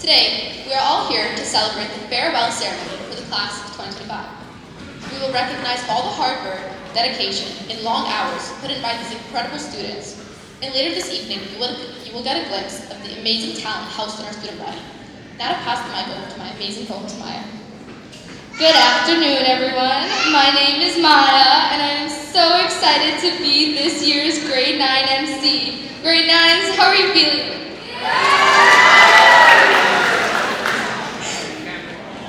Today, we are all here to celebrate the farewell ceremony for the class of 2025. We will recognize all the hard work, dedication, and long hours put in by these incredible students. And later this evening, you will get a glimpse of the amazing talent housed in our student body. Now to pass the mic over to my amazing co-host, Maya. Good afternoon, everyone. My name is Maya, and I am so excited to be this year's Grade 9 MC. Grade 9s, how are you feeling?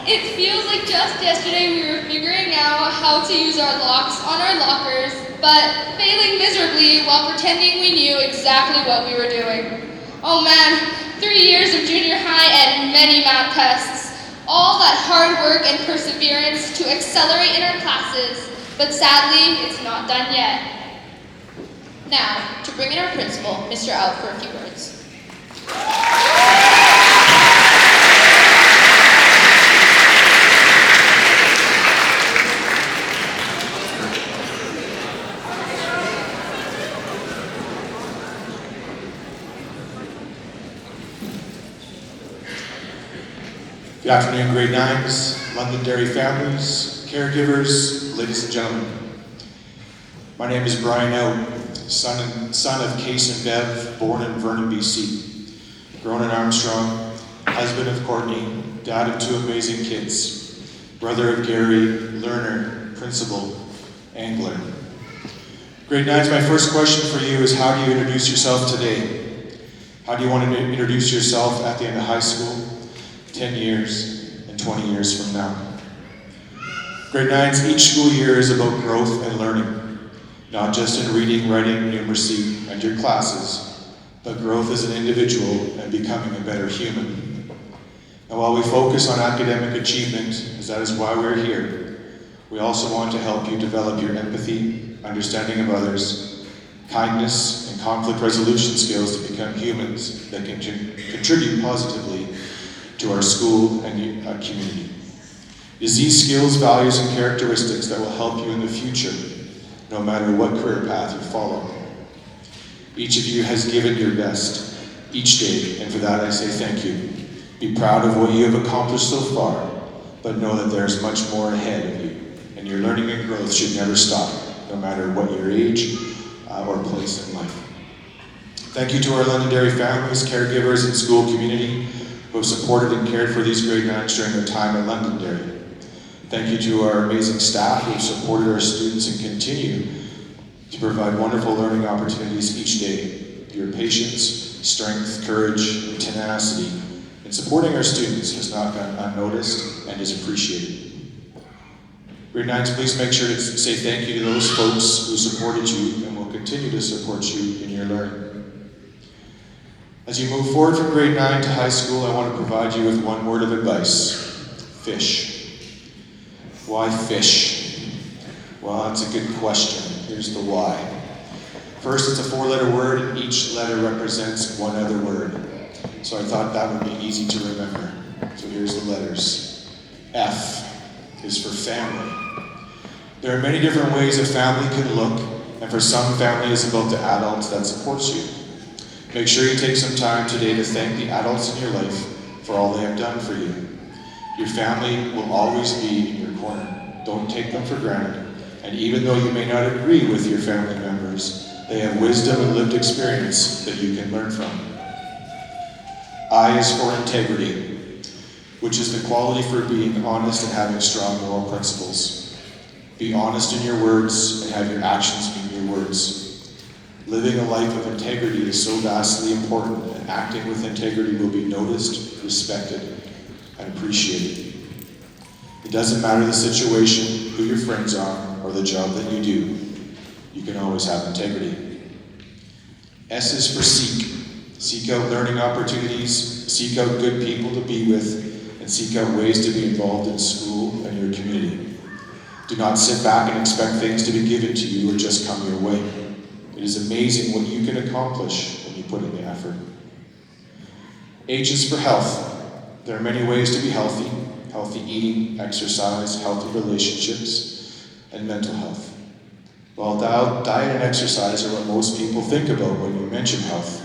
It feels like just yesterday we were figuring out how to use our locks on our lockers, but failing miserably while pretending we knew exactly what we were doing. Oh man, 3 years of junior high and many math tests. All that hard work and perseverance to accelerate in our classes, but sadly, it's not done yet. Now, to bring in our principal, Mr. Out, for a few words. Good afternoon, grade 9s, Londonderry families, caregivers, ladies and gentlemen. My name is Brian Out, son of Case and Bev, born in Vernon, BC. Grown in Armstrong, husband of Courtney, dad of 2 amazing kids, brother of Gary, learner, principal, angler. Grade 9s, my first question for you is, how do you introduce yourself today? How do you want to introduce yourself at the end of high school, 10 years, and 20 years from now? Grade 9s, each school year is about growth and learning, not just in reading, writing, numeracy, and your classes, but growth as an individual and becoming a better human. And while we focus on academic achievement, as that is why we're here, we also want to help you develop your empathy, understanding of others, kindness, and conflict resolution skills to become humans that can contribute positively to our school and our community. It is these skills, values, and characteristics that will help you in the future, no matter what career path you follow. Each of you has given your best each day, and for that I say thank you. Be proud of what you have accomplished so far, but know that there's much more ahead of you, and your learning and growth should never stop, no matter what your age or place in life. Thank you to our Londonderry families, caregivers, and school community who have supported and cared for these grade 9s during their time at Londonderry. Thank you to our amazing staff who have supported our students and continue to provide wonderful learning opportunities each day. Your patience, strength, courage, and tenacity in supporting our students has not gone unnoticed and is appreciated. Grade 9s, please make sure to say thank you to those folks who supported you and will continue to support you in your learning. As you move forward from grade 9 to high school, I want to provide you with one word of advice: fish. Why fish? Well, that's a good question. Here's the why. First, it's a 4-letter word, and each letter represents one other word. So I thought that would be easy to remember. So here's the letters. F is for family. There are many different ways a family can look, and for some, family is about the adults that supports you. Make sure you take some time today to thank the adults in your life for all they have done for you. Your family will always be in your corner. Don't take them for granted. And even though you may not agree with your family members, they have wisdom and lived experience that you can learn from. I is for integrity, which is the quality for being honest and having strong moral principles. Be honest in your words and have your actions meet your words. Living a life of integrity is so vastly important, and acting with integrity will be noticed, respected, and appreciated. It doesn't matter the situation, who your friends are, or the job that you do, you can always have integrity. S is for seek. Seek out learning opportunities, seek out good people to be with, and seek out ways to be involved in school and your community. Do not sit back and expect things to be given to you or just come your way. It is amazing what you can accomplish when you put in the effort. H is for health. There are many ways to be healthy: healthy eating, exercise, healthy relationships, and mental health. While diet and exercise are what most people think about when you mention health,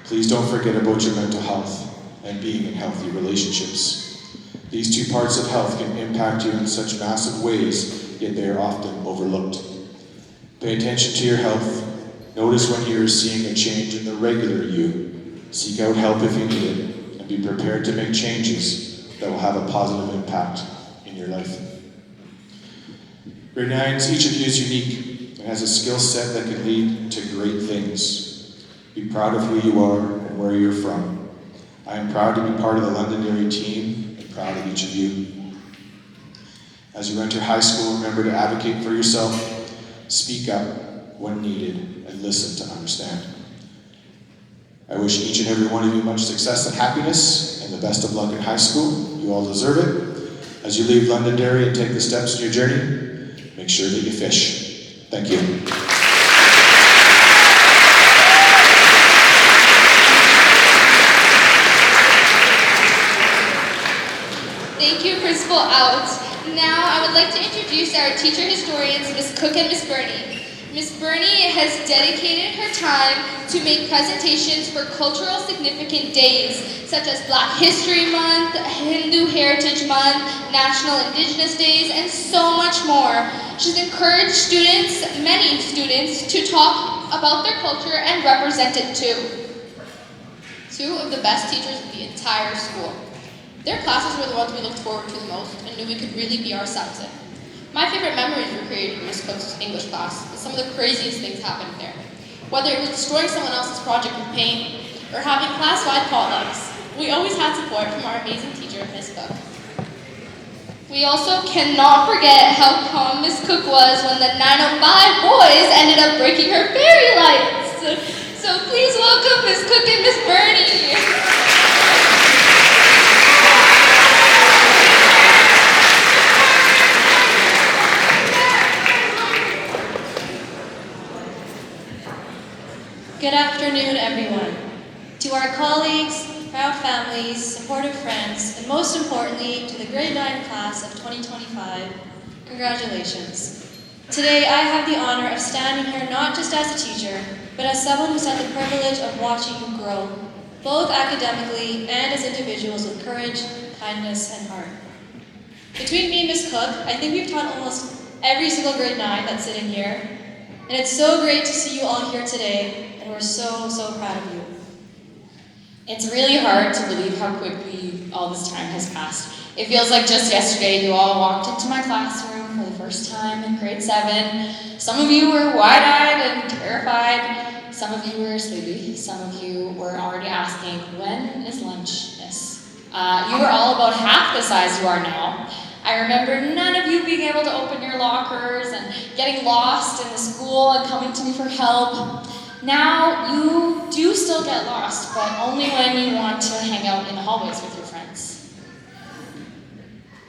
please don't forget about your mental health. and being in healthy relationships. These two parts of health can impact you in such massive ways, yet they are often overlooked. Pay attention to your health. Notice when you are seeing a change in the regular you. Seek out help if you need it, and be prepared to make changes that will have a positive impact in your life. Grade 9s, each of you is unique and has a skill set that can lead to great things. Be proud of who you are and where you're from. I am proud to be part of the Londonderry team and proud of each of you. As you enter high school, remember to advocate for yourself, speak up when needed, and listen to understand. I wish each and every one of you much success and happiness and the best of luck in high school. You all deserve it. As you leave Londonderry and take the steps in your journey, make sure that you fish. Thank you. Thank you, Principal Out. Now I would like to introduce our teacher historians, Ms. Cook and Ms. Burney. Ms. Burney has dedicated her time to make presentations for cultural significant days, such as Black History Month, Hindu Heritage Month, National Indigenous Days, and so much more. She's encouraged students, many students, to talk about their culture and represent it too. Two of the best teachers in the entire school. Their classes were the ones we looked forward to the most and knew we could really be ourselves in. My favorite memories were created in Ms. Cook's English class, and some of the craziest things happened there. Whether it was destroying someone else's project with paint, or having class-wide potlucks, we always had support from our amazing teacher, Ms. Cook. We also cannot forget how calm Ms. Cook was when the 905 boys ended up breaking her fairy lights. So please welcome Ms. Cook and Ms. Burney. Good afternoon, everyone. To our colleagues, proud families, supportive friends, and most importantly, to the grade 9 class of 2025, congratulations. Today, I have the honor of standing here not just as a teacher, but as someone who's had the privilege of watching you grow, both academically and as individuals with courage, kindness, and heart. Between me and Ms. Cook, I think we've taught almost every single grade 9 that's sitting here, and it's so great to see you all here today, and we're so, so proud of you. It's really hard to believe how quickly all this time has passed. It feels like just yesterday you all walked into my classroom for the first time in grade 7. Some of you were wide-eyed and terrified. Some of you were sleepy. Some of you were already asking, when is lunch, miss? You were all about half the size you are now. I remember none of you being able to open your lockers and getting lost in the school and coming to me for help. Now, you do still get lost, but only when you want to hang out in the hallways with your friends.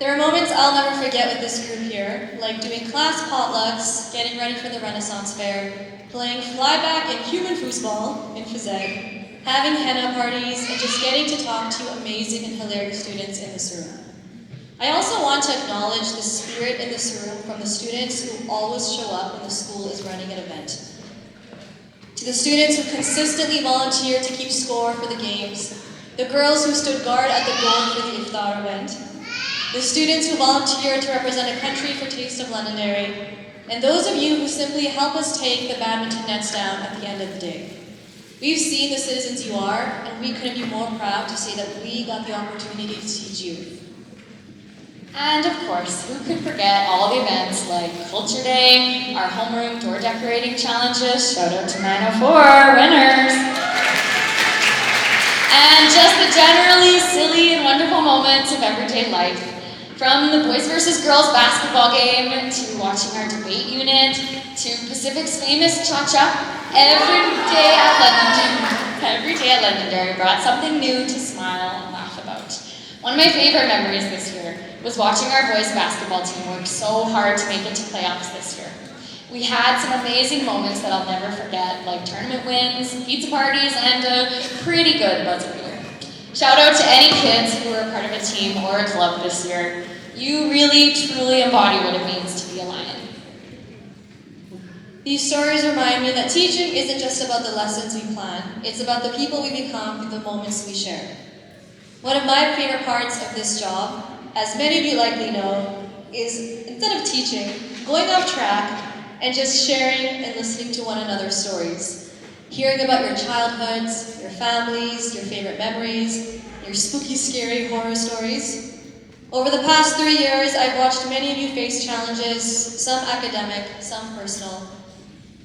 There are moments I'll never forget with this group here, like doing class potlucks, getting ready for the Renaissance Fair, playing flyback and human foosball in phys ed, having henna parties, and just getting to talk to amazing and hilarious students in this room. I also want to acknowledge the spirit in this room from the students who always show up when the school is running an event. To the students who consistently volunteer to keep score for the games, the girls who stood guard at the door for the iftar event, the students who volunteer to represent a country for Taste of Londonderry, and those of you who simply help us take the badminton nets down at the end of the day. We've seen the citizens you are, and we couldn't be more proud to say that we got the opportunity to teach you. And of course, who could forget all the events like Culture Day, our homeroom door decorating challenges, shout out to 904 winners, and just the generally silly and wonderful moments of everyday life. From the boys versus girls basketball game, to watching our debate unit, to Pacific's famous cha-cha, every day at Londonderry brought something new to smile and laugh about. One of my favorite memories this year was watching our boys basketball team work so hard to make it to playoffs this year. We had some amazing moments that I'll never forget, like tournament wins, pizza parties, and a pretty good buzzer beater. Shout out to any kids who were a part of a team or a club this year. You really, truly embody what it means to be a Lion. These stories remind me that teaching isn't just about the lessons we plan, it's about the people we become through the moments we share. One of my favorite parts of this job, as many of you likely know, is instead of teaching, going off track and just sharing and listening to one another's stories. Hearing about your childhoods, your families, your favorite memories, your spooky, scary horror stories. Over the past 3 years, I've watched many of you face challenges, some academic, some personal.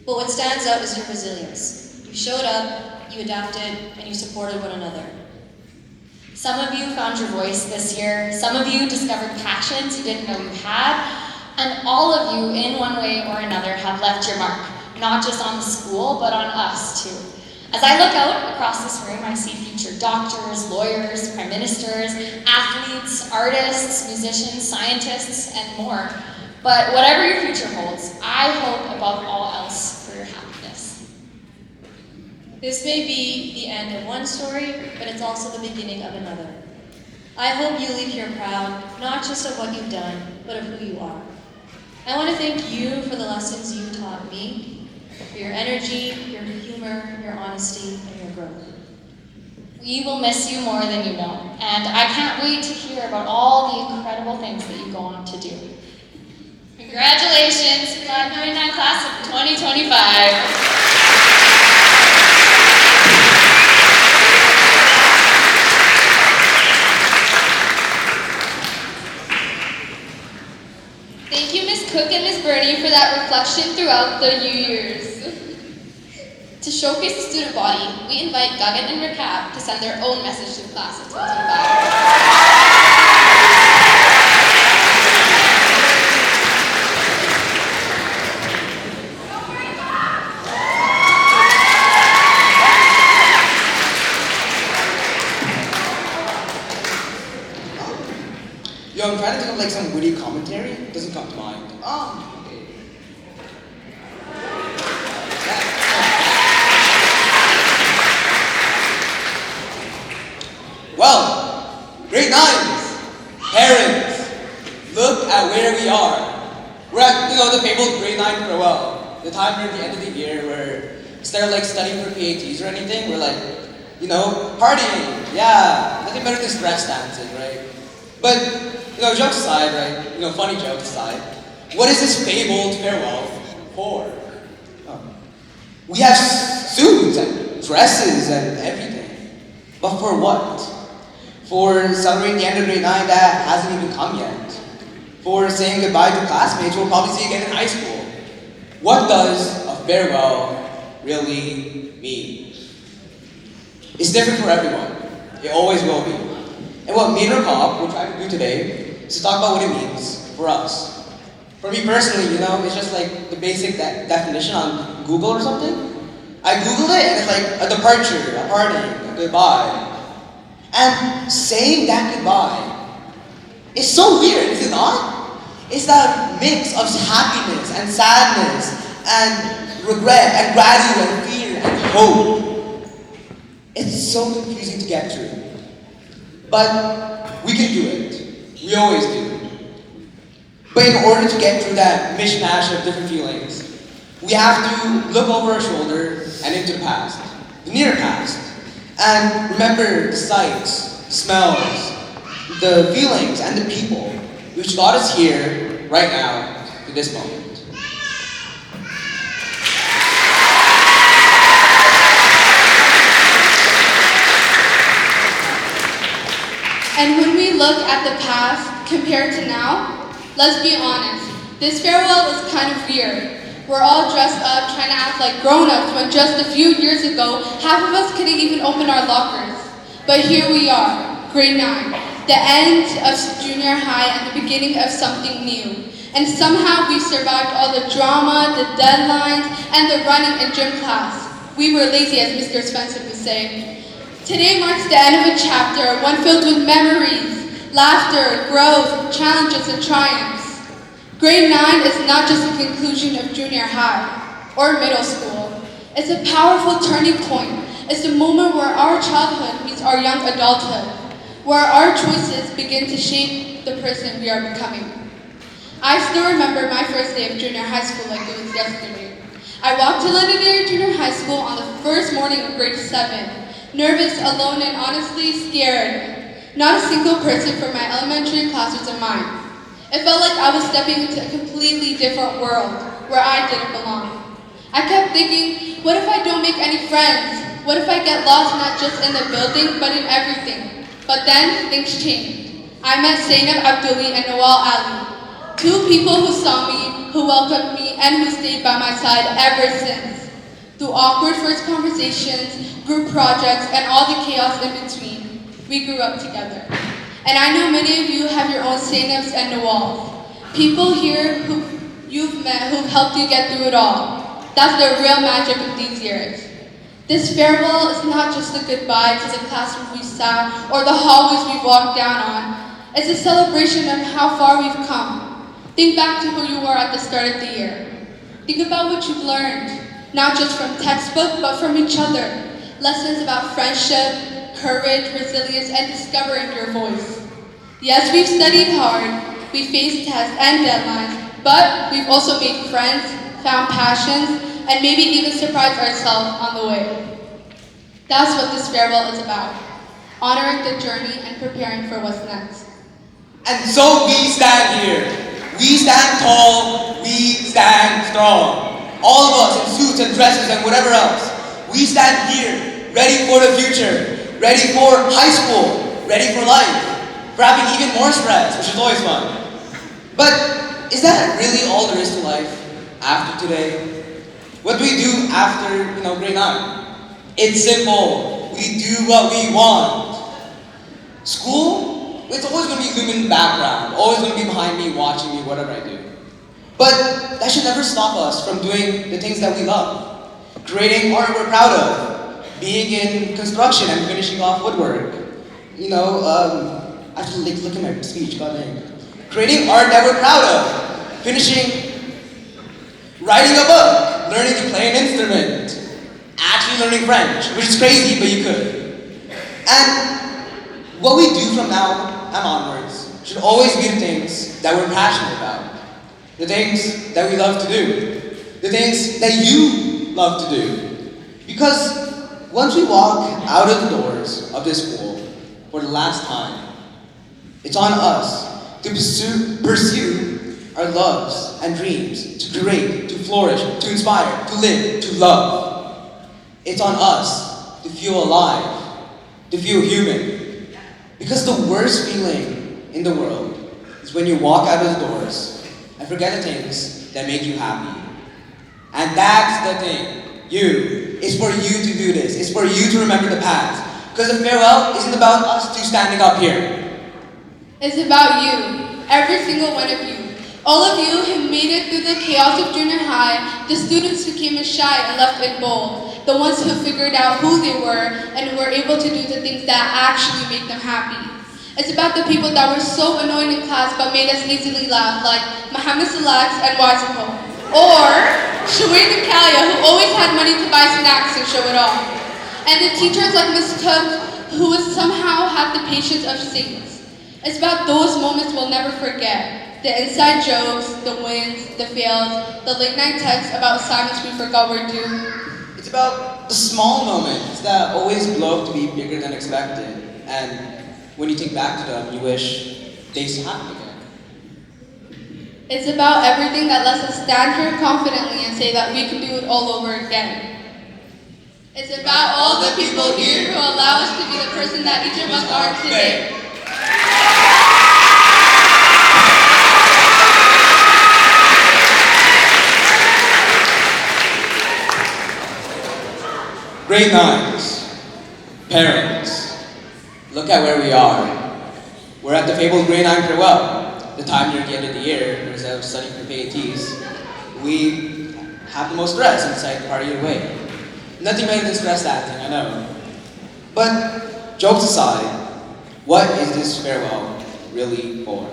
But what stands out is your resilience. You showed up, you adapted, and you supported one another. Some of you found your voice this year, some of you discovered passions you didn't know you had, and all of you, in one way or another, have left your mark, not just on the school, but on us too. As I look out across this room, I see future doctors, lawyers, prime ministers, athletes, artists, musicians, scientists, and more. But whatever your future holds, I hope above all else for your happiness. This may be the end of one story, but it's also the beginning of another. I hope you leave here proud, not just of what you've done, but of who you are. I want to thank you for the lessons you taught me, for your energy, your humor, your honesty, and your growth. We will miss you more than you know, and I can't wait to hear about all the incredible things that you go on to do. Congratulations, Grade 9 class of 2025. Thank you, Ms. Cook and Ms. Burney, for that reflection throughout the years. To showcase the student body, we invite Gagan and Rakab to send their own message to the class of 2025. Yo, I'm trying to think of like some witty commentary. Doesn't come to mind. Okay. Well, grade 9s, parents, look at where we are. We're at, the fabled grade 9 farewell. The time near the end of the year where instead of like studying for PATs or anything, we're like, partying. Yeah, nothing better than stress dancing, right? But jokes aside, right? Funny jokes aside, what is this fabled farewell for? We have suits and dresses and everything. But for what? For celebrating the end of grade 9 that hasn't even come yet. For saying goodbye to classmates we'll probably see again in high school. What does a farewell really mean? It's different for everyone. It always will be. And what me and Rakab will try to do today is to talk about what it means for us. For me personally, it's just like the basic definition on Google or something. I Googled it and it's like a departure, a parting, a goodbye. And saying that goodbye is so weird, is it not? It's that mix of happiness and sadness and regret and gratitude and fear and hope. It's so confusing to get through. But we can do it. We always do. But in order to get through that mishmash of different feelings, we have to look over our shoulder and into the past, the near past, and remember the sights, smells, the feelings, and the people which got us here right now to this moment. And when we look at the past compared to now, let's be honest, this farewell is kind of weird. We're all dressed up trying to act like grown-ups when just a few years ago, half of us couldn't even open our lockers. But here we are, grade 9, the end of junior high and the beginning of something new. And somehow we survived all the drama, the deadlines, and the running in gym class. We were lazy, as Mr. Spencer would say. Today marks the end of a chapter, one filled with memories, laughter, growth, challenges, and triumphs. Grade 9 is not just a conclusion of junior high or middle school. It's a powerful turning point. It's the moment where our childhood meets our young adulthood, where our choices begin to shape the person we are becoming. I still remember my first day of junior high school like it was yesterday. I walked to Londonderry Junior High School on the first morning of grade 7, nervous, alone, and honestly scared. Not a single person from my elementary class was in mine. It felt like I was stepping into a completely different world where I didn't belong. I kept thinking, what if I don't make any friends? What if I get lost not just in the building, but in everything? But then, things changed. I met Zainab Abduli and Nawal Ali, two people who saw me, who welcomed me, and who stayed by my side ever since. Through awkward first conversations, group projects, and all the chaos in between, we grew up together. And I know many of you have your own Zainabs and Nawals. People here who you've met who've helped you get through it all. That's the real magic of these years. This farewell is not just a goodbye to the classroom we sat or the hallways we walked down on. It's a celebration of how far we've come. Think back to who you were at the start of the year. Think about what you've learned, not just from textbook, but from each other. Lessons about friendship, courage, resilience, and discovering your voice. Yes, we've studied hard, we faced tests and deadlines, but we've also made friends, found passions, and maybe even surprised ourselves on the way. That's what this farewell is about, honoring the journey and preparing for what's next. And so we stand here. We stand tall, we stand strong. All of us in suits and dresses and whatever else. We stand here, ready for the future, ready for high school, ready for life, for having even more stress, which is always fun. But is that really all there is to life after today? What do we do after, grade 9? It's simple. We do what we want. School, it's always going to be looming in the background, always going to be behind me, watching me, whatever I do. But that should never stop us from doing the things that we love. Creating art we're proud of. Being in construction and finishing off woodwork. I have to look at my speech, god dang. Creating art that we're proud of. Writing a book. Learning to play an instrument. Actually learning French, which is crazy, but you could. And what we do from now and onwards should always be the things that we're passionate about. The things that we love to do. The things that you love to do. Because once we walk out of the doors of this school for the last time, it's on us to pursue our loves and dreams, to create, to flourish, to inspire, to live, to love. It's on us to feel alive, to feel human. Because the worst feeling in the world is when you walk out of the doors and forget the things that make you happy. And that's the thing. It's for you to do this. It's for you to remember the past. Because the farewell isn't about us two standing up here. It's about you, every single one of you. All of you who made it through the chaos of junior high, the students who came in shy and left in bold, the ones who figured out who they were and were able to do the things that actually make them happy. It's about the people that were so annoying in class but made us easily laugh, like Mohammed Salax and Wazipo. Or Shuaib and Kalia, who always had money to buy snacks and show it off. And the teachers like Ms. Cook, who somehow had the patience of saints. It's about those moments we'll never forget. The inside jokes, the wins, the fails, the late night texts about assignments we forgot were due. It's about the small moments that always blow up to be bigger than expected. And when you think back to them, you wish they still happened again. It's about everything that lets us stand here confidently and say that we can do it all over again. It's about all the people here who allow us to be the person that each of us are today. Grade 9s, parents, look at where we are. We're at the fabled grade 9 farewell. The time near the end of the year, instead of studying for PATs, we have the most stress and decide to party away. Nothing better than stress acting, I know. But jokes aside, what is this farewell really for?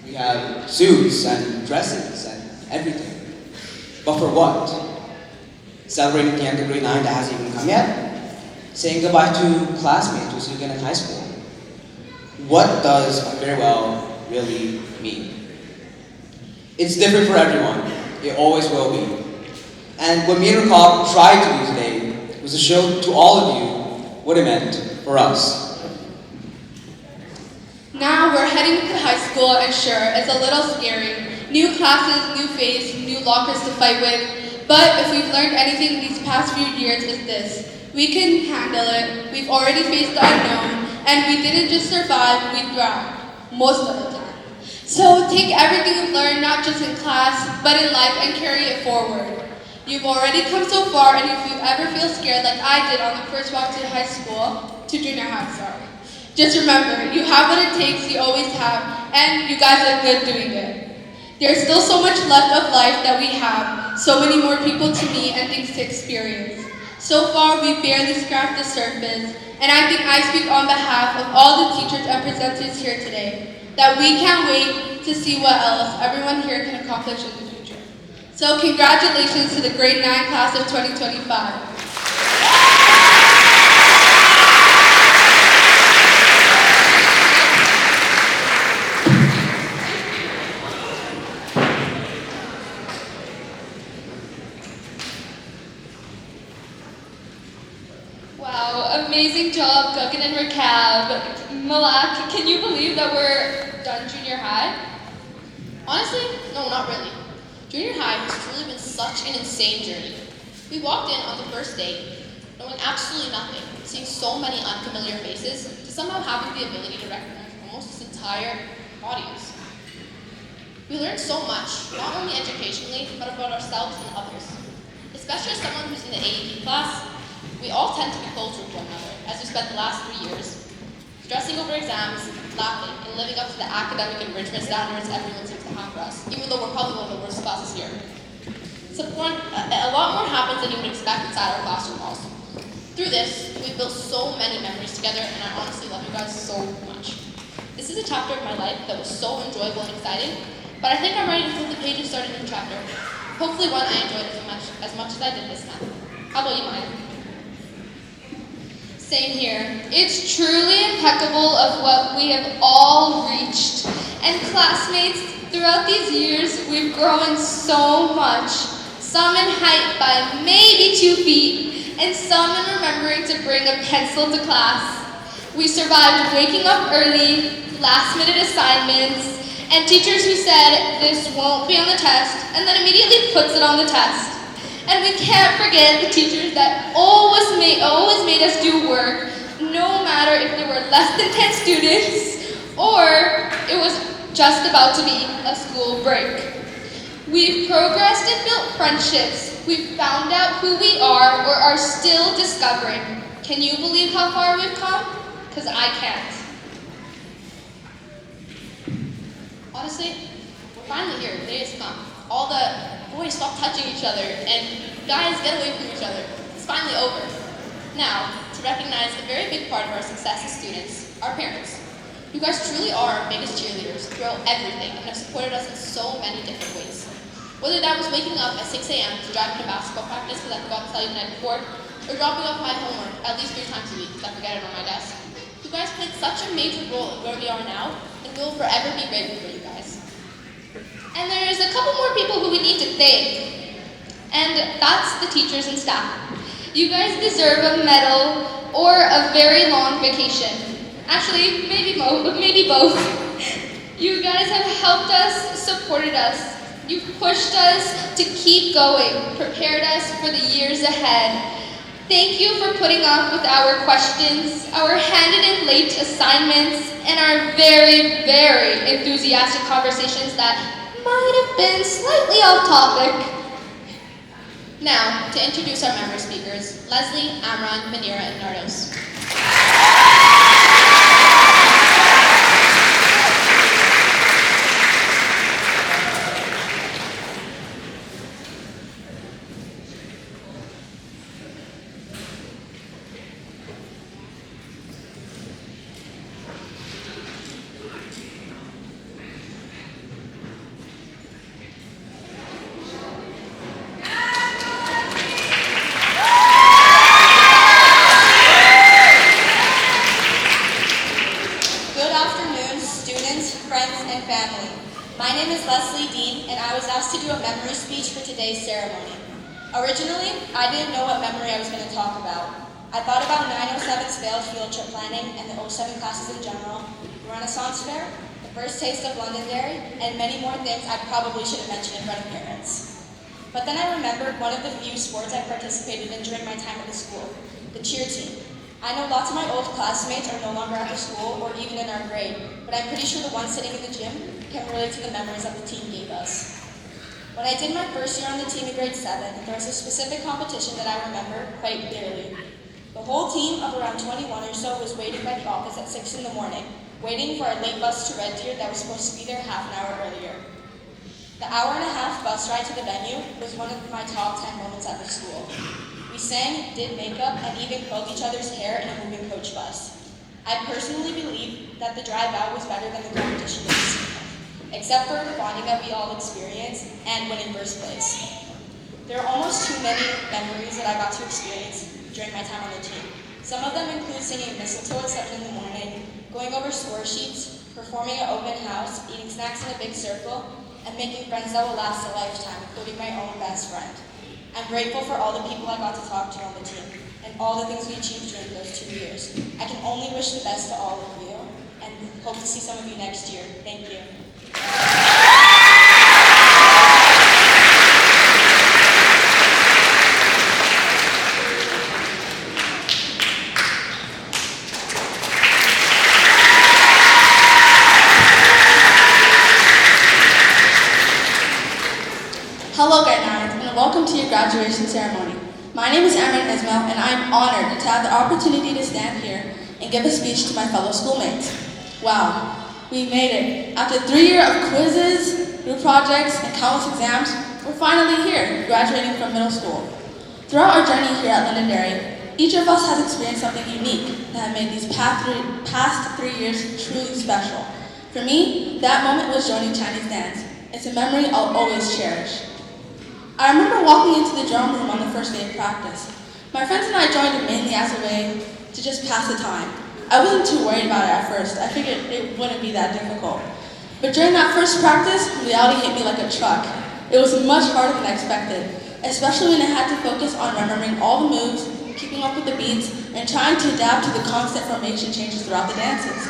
We have suits and dresses and everything. But for what? Celebrating the end of grade 9 that hasn't even come yet? Saying goodbye to classmates who see you again in high school? What does a farewell really mean? It's different for everyone. It always will be. And what me and Rakab tried to do today was to show to all of you what it meant for us. Now we're heading to high school, and sure, it's a little scary. New classes, new face, new lockers to fight with. But if we've learned anything these past few years, it's this. We can handle it. We've already faced the unknown, and we didn't just survive, we thrived. Most of the time. So take everything you've learned, not just in class, but in life, and carry it forward. You've already come so far, and if you ever feel scared like I did on the first walk to high school, to junior high, sorry. Just remember, you have what it takes, you always have, and you guys are good doing it. There's still so much left of life that we have, so many more people to meet and things to experience. So far, we've barely scratched the surface, and I think I speak on behalf of all the teachers and presenters here today, that we can't wait to see what else everyone here can accomplish in the future. So congratulations to the grade 9 class of 2025. Wow, amazing job, Guggen and Rakab. Malak, can you believe that we're done junior high? Honestly, no, not really. Junior high has truly been such an insane journey. We walked in on the first day, knowing absolutely nothing, seeing so many unfamiliar faces, to somehow having the ability to recognize almost this entire audience. We learned so much, not only educationally, but about ourselves and others. Especially as someone who's in the AEP class, we all tend to be closer to one another as we spent the last 3 years, stressing over exams, laughing, and living up to the academic enrichment standards everyone seems to have for us, even though we're probably one of the worst classes here. A lot more happens than you would expect inside our classroom walls. Through this, we've built so many memories together, and I honestly love you guys so much. This is a chapter of my life that was so enjoyable and exciting, but I think I'm ready to flip the page and start a new chapter. Hopefully one I enjoyed as much as I did this time. How about you, Maya? Same here. It's truly impeccable of what we have all reached. And classmates, throughout these years, we've grown so much. Some in height by maybe 2 feet, and some in remembering to bring a pencil to class. We survived waking up early, last-minute assignments, and teachers who said, "This won't be on the test," and then immediately puts it on the test. And we can't forget the teachers that always made us do work, no matter if there were less than 10 students or it was just about to be a school break. We've progressed and built friendships. We've found out who we are or are still discovering. Can you believe how far we've come? Because I can't. Honestly, we're finally here. The day has come. All the boys stop touching each other, and guys get away from each other. It's finally over. Now, to recognize a very big part of our success as students, our parents. You guys truly are our biggest cheerleaders throughout everything and have supported us in so many different ways. Whether that was waking up at 6 a.m. to drive me to basketball practice because I forgot to tell you the night before, or dropping off my homework at least 3 times a week because I forget it on my desk. You guys played such a major role in where we are now, and we will forever be grateful for you guys. And there's a couple more people who we need to thank. And that's the teachers and staff. You guys deserve a medal or a very long vacation. Actually, maybe both. You guys have helped us, supported us. You've pushed us to keep going, prepared us for the years ahead. Thank you for putting up with our questions, our handed in late assignments, and our very, very enthusiastic conversations that might have been slightly off topic. Now, to introduce our member speakers, Leslie, Amran, Manira, and Nardos. My name is Leslie Dean, and I was asked to do a memory speech for today's ceremony. Originally, I didn't know what memory I was going to talk about. I thought about 907's failed field trip planning and the 07 classes in general, the Renaissance Fair, the first taste of Londonderry, and many more things I probably should have mentioned in front of parents. But then I remembered one of the few sports I participated in during my time at the school, the cheer team. I know lots of my old classmates are no longer at the school or even in our grade, but I'm pretty sure the ones sitting in the gym can relate to the memories that the team gave us. When I did my first year on the team in grade 7, there was a specific competition that I remember quite clearly. The whole team of around 21 or so was waiting by the office at 6 in the morning, waiting for our late bus to Red Deer that was supposed to be there half an hour earlier. The hour-and-a-half bus ride to the venue was one of my top 10 moments at the school. We sang, did makeup, and even curled each other's hair in a moving coach bus. I personally believe that the drive out was better than the competition itself, except for the bonding that we all experienced and winning first place. There are almost too many memories that I got to experience during my time on the team. Some of them include singing Mistletoe at 7 in the morning, going over score sheets, performing at open house, eating snacks in a big circle, and making friends that will last a lifetime, including my own best friend. I'm grateful for all the people I got to talk to on the team, and all the things we achieved during those 2 years. I can only wish the best to all of you, and hope to see some of you next year. Thank you. Hello, grade 9s, and welcome to your graduation ceremony. My name is Amran Ismail, and I'm honored to have the opportunity to stand here and give a speech to my fellow schoolmates. Wow, we made it. After 3 years of quizzes, group projects, and countless exams, we're finally here, graduating from middle school. Throughout our journey here at Londonderry, each of us has experienced something unique that made these past 3 years truly special. For me, that moment was joining Chinese dance. It's a memory I'll always cherish. I remember walking into the drum room on the first day of practice. My friends and I joined it mainly as a way to just pass the time. I wasn't too worried about it at first. I figured it wouldn't be that difficult. But during that first practice, reality hit me like a truck. It was much harder than I expected, especially when I had to focus on remembering all the moves, keeping up with the beats, and trying to adapt to the constant formation changes throughout the dances.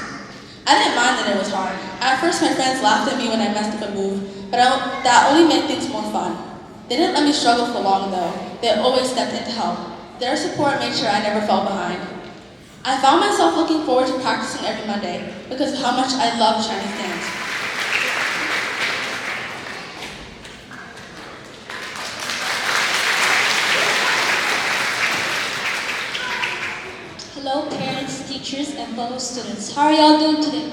I didn't mind that it was hard. At first, my friends laughed at me when I messed up a move, but that only made things more fun. They didn't let me struggle for long though. They always stepped in to help. Their support made sure I never fell behind. I found myself looking forward to practicing every Monday because of how much I love Chinese dance. Hello parents, teachers, and fellow students. How are y'all doing today?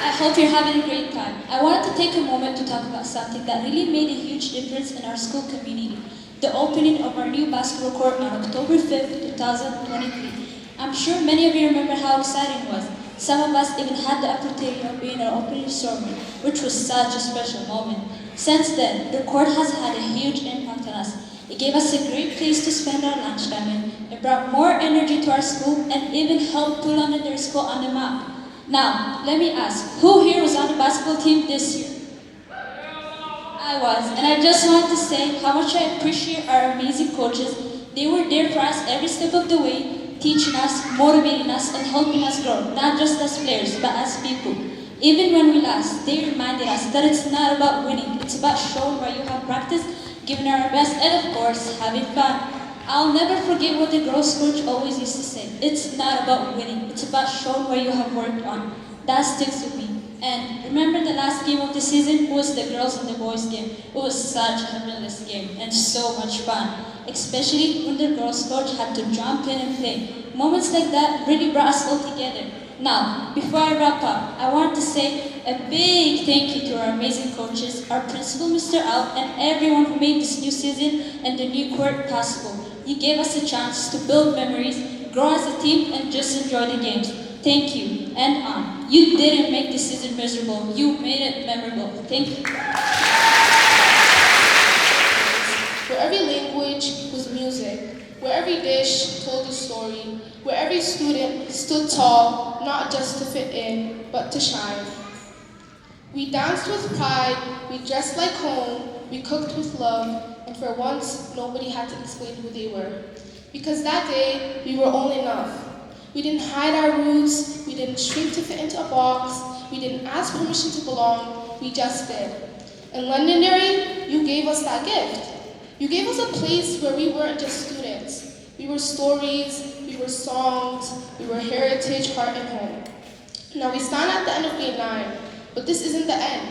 I hope you're having a great time. I wanted to take a moment to talk about something that really made a huge difference in our school community. The opening of our new basketball court on October 5th, 2023. I'm sure many of you remember how exciting it was. Some of us even had the opportunity of being our opening ceremony, which was such a special moment. Since then, the court has had a huge impact on us. It gave us a great place to spend our lunchtime in. It brought more energy to our school and even helped put Londonderry School on the map. Now, let me ask, who here was on the basketball team this year? I was, and I just wanted to say how much I appreciate our amazing coaches. They were there for us every step of the way, teaching us, motivating us, and helping us grow, not just as players, but as people. Even when we lost, they reminded us that it's not about winning, it's about showing where you have practiced, giving our best, and of course, having fun. I'll never forget what the girls' coach always used to say. It's not about winning, it's about showing what you have worked on. That sticks with me. And remember the last game of the season was the girls and the boys game. It was such a tremendous game and so much fun. Especially when the girls' coach had to jump in and play. Moments like that really brought us all together. Now, before I wrap up, I wanted to say a big thank you to our amazing coaches, our principal, Mr. Al, and everyone who made this new season and the new court possible. You gave us a chance to build memories, grow as a team, and just enjoy the games. Thank you, and on. You didn't make this season miserable, you made it memorable. Thank you. Where every language was music, where every dish told a story, where every student stood tall, not just to fit in, but to shine. We danced with pride, we dressed like home, we cooked with love, and for once, nobody had to explain who they were. Because that day, we were all enough. We didn't hide our roots, we didn't shrink to fit into a box, we didn't ask permission to belong, we just did. In Londonderry, you gave us that gift. You gave us a place where we weren't just students. We were stories, we were songs, we were heritage, heart, and home. Now we stand at the end of grade 9, but this isn't the end.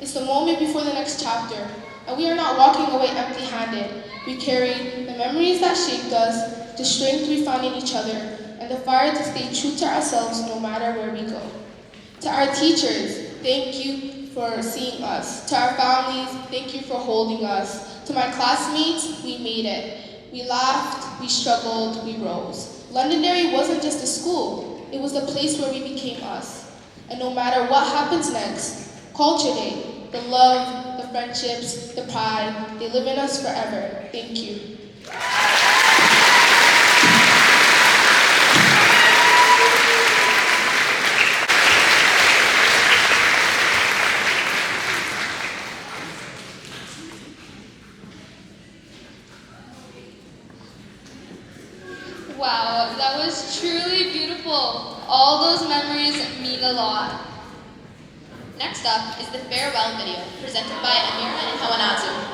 It's the moment before the next chapter, and we are not walking away empty-handed. We carry the memories that shaped us, the strength we found in each other, and the fire to stay true to ourselves no matter where we go. To our teachers, thank you for seeing us. To our families, thank you for holding us. To my classmates, we made it. We laughed, we struggled, we rose. Londonderry wasn't just a school, it was the place where we became us. And no matter what happens next, Culture Day, the love, the friendships, the pride, they live in us forever. Thank you. Wow, that was truly beautiful. All those memories mean a lot. Next up is the farewell video, presented by Amira and Hawanazu.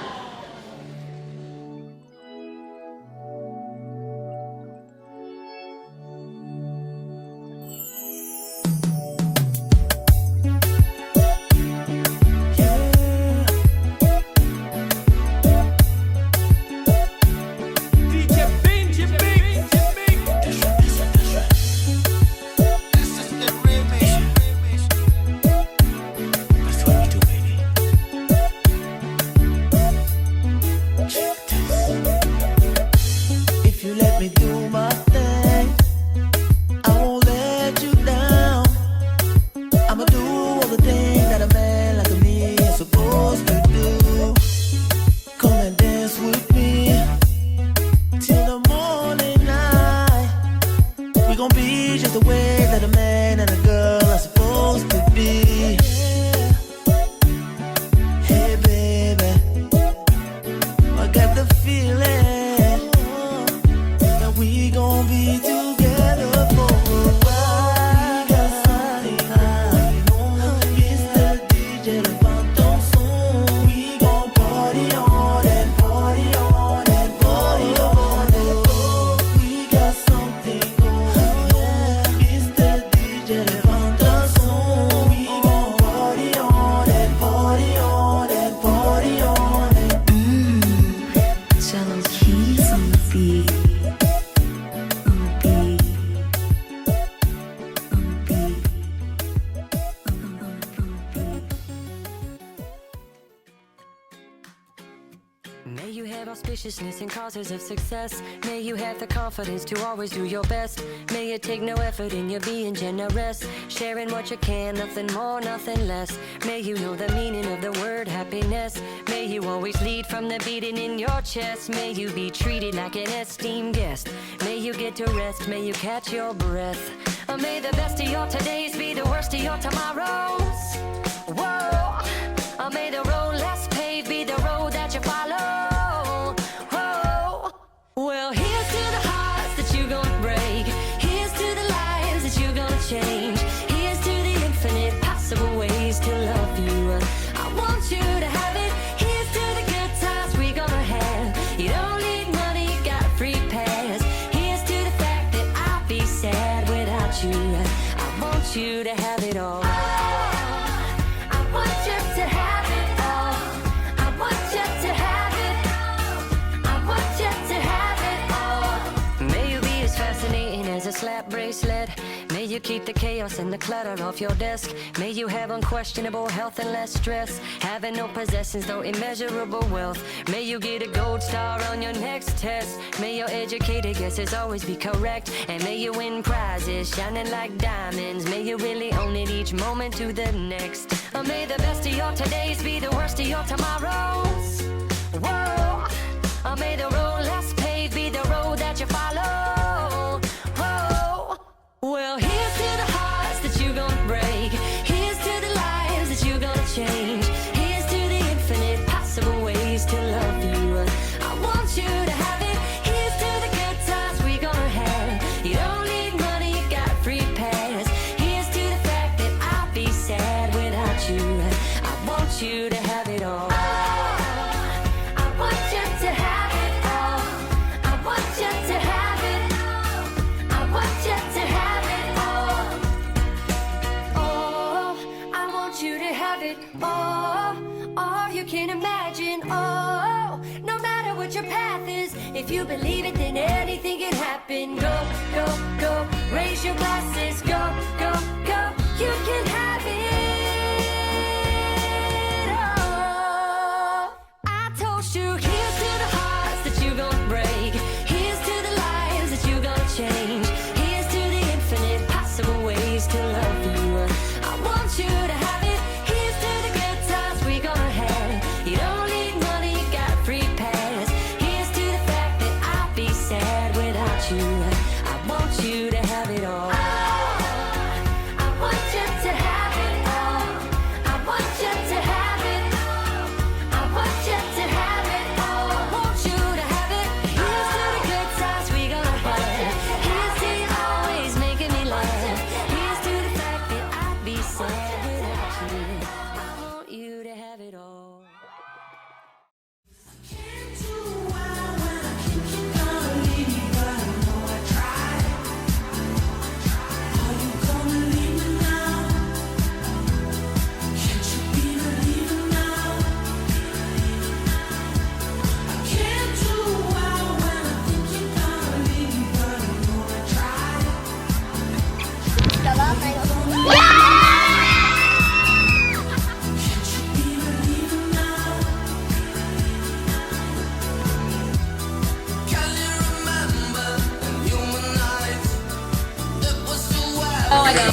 May you have auspiciousness and causes of success. May you have the confidence to always do your best. May it take no effort in your being generous, sharing what you can, nothing more, nothing less. May you know the meaning of the word happiness. May you always lead from the beating in your chest. May you be treated like an esteemed guest. May you get to rest, may you catch your breath. May the best of your todays be the worst of your tomorrows. Whoa, may the road less paved be the road that you follow. Whoa, well, here's to the hearts that you're gonna break. Here's to the lives that you're gonna change. Here's to the infinite possible ways to love you. I want you to have it. Here's to the good times we're gonna have. You don't need money, you got a free pass. Here's to the fact that I'll be sad without you. I want you to have it all. I want you to have it all. I want you to have it. I want you to have it all. May you be as fascinating as a slap bracelet. May you keep the chaos and the clutter off your desk. May you have unquestionable health and less stress. Having no possessions, though immeasurable wealth. May you get a gold star on your next test. May your educated guesses always be correct. And may you win prizes shining like diamonds. May you really own it each moment to the next. May the best of your todays be the worst of your tomorrows. Whoa, may the road less paved be the road that you follow. Whoa, well, here's to the hearts that you're gonna break. Here's to the lives that you're gonna change. Here's to the infinite possible ways to love you. I want you to have it. Here's to the good times we're gonna have. You don't need money, you got imagine. Oh, no matter what your path is, if you believe it, then anything can happen. Go, go, go, raise your glasses. Go, go, go, you can have it all. I toast you, here's to the hearts that you gon' break. Here's to the lives that you gon' change. Here's to the infinite possible ways to love you. I want you to have it. Here's to the good times we gonna have. You don't need money, you got a free pass. Here's to the fact that I'd be sad without you. I want you to have it all. I want you to have it all. I want you to have it all. I want you to have it all. I want you to have it. Here's to the good times we gonna have. Here's to you always making me laugh. Here's to the fact that I'd be sad without you. I want you to have it all. Oh my god.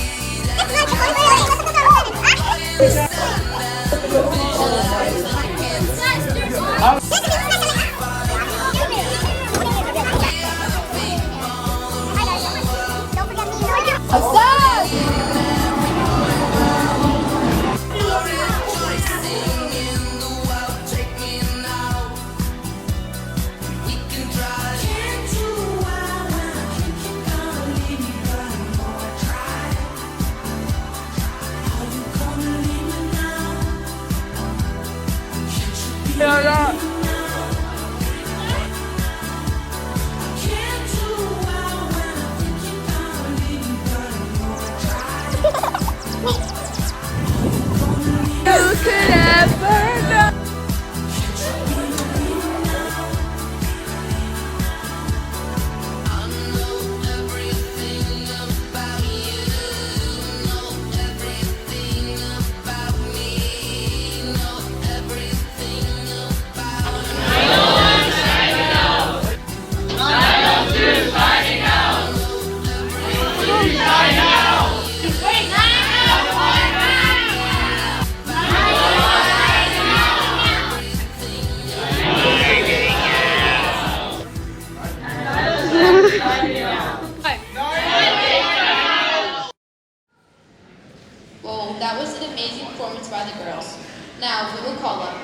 Well, that was an amazing performance by the girls. Now, we will call up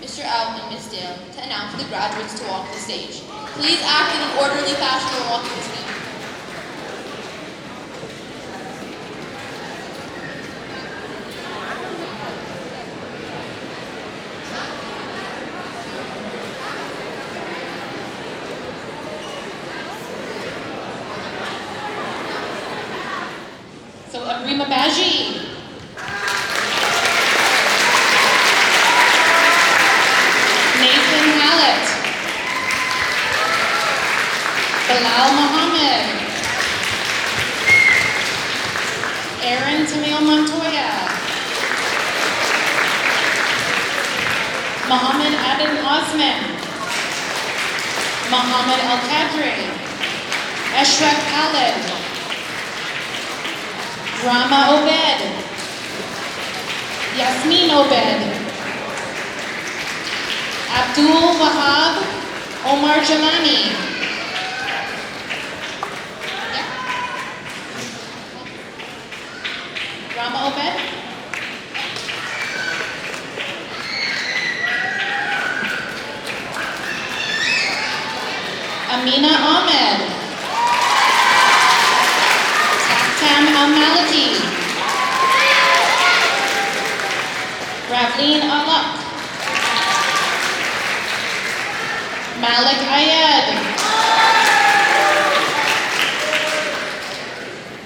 Mr. Out and Miss Dale to announce the graduates to walk the stage. Please act in an orderly fashion when walking the stage. So, Agrima Baji. Nathan Hallett. Bilal Muhammad. Aaron Tamil Montoya. Muhammad Adnan Osman. Muhammad Al Qadri. Ashraf Khalid. Rama Obed. Yasmin Obed. Abdul Wahab Omar Jalani. Rama Obed. Amina Ahmed. Taktam Al-Maliki. Ravleen Alak. Malik Ayed.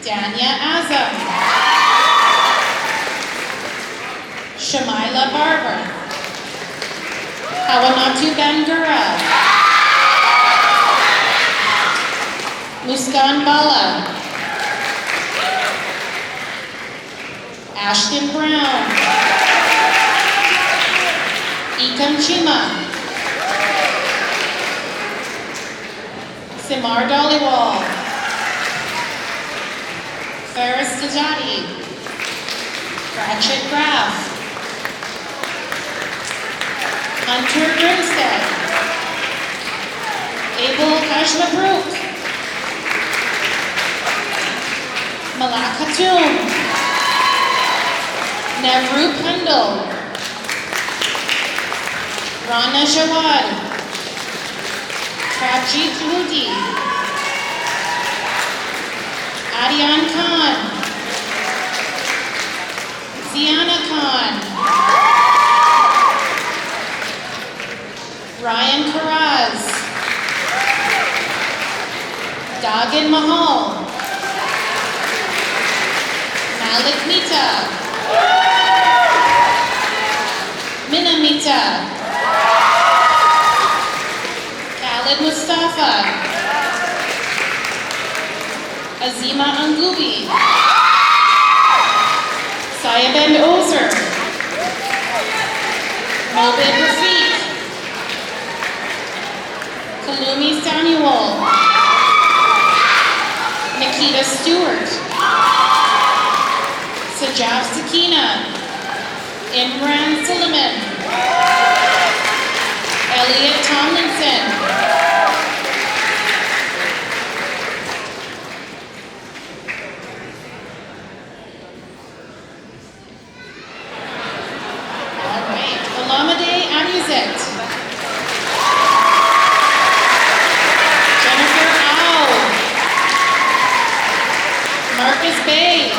Dania Azam. Shamaila Barber. Hawanatu Bangura, Muskan Bala, Ashton Brown, Ikam Chima, Simar Dhaliwal, Ferris Tajati, Ratchet Graff, Hunter Grimstead, Abel Hashmabruk, Malak Hatoum, Navru Kundal, Rana Jawad, Prabjit Ludi, Adian Khan, Ziana Khan, Ryan Karaz, Dagan Mahal, Malik Mita, Minamita, Khalid Mustafa, Azima Angubi, Sayabend Ozer, Mobid Rafiq, Kalumi Samuel, Nikita Stewart, Sajaf Sakina, Imran Suleiman, Elliot Tomlinson, all right, Olamide Anuzet, Jennifer Au, Marcus Bay,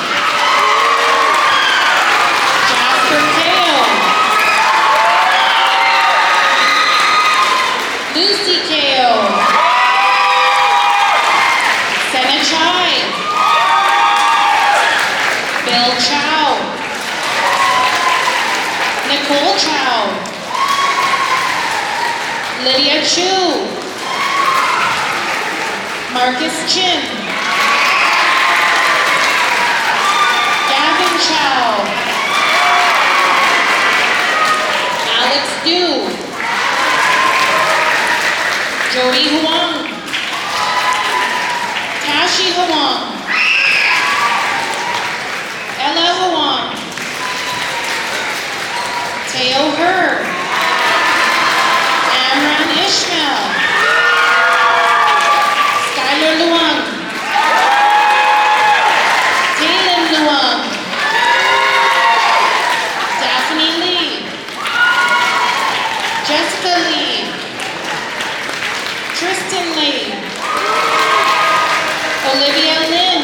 Jasper Kale, Lucy Kale, Senna Chai, Bill Chow, Nicole Chow, Lydia Chu, Marcus Chin, Gavin Chow, Alex Du, Jody Huang, Tashi Huang, Ella Huang, Teo Herb, Amran Ishmael, Skylar Luang, Taylor Luang, Daphne Lee, Jessica Lee, Tristan Lee, Olivia Lynn,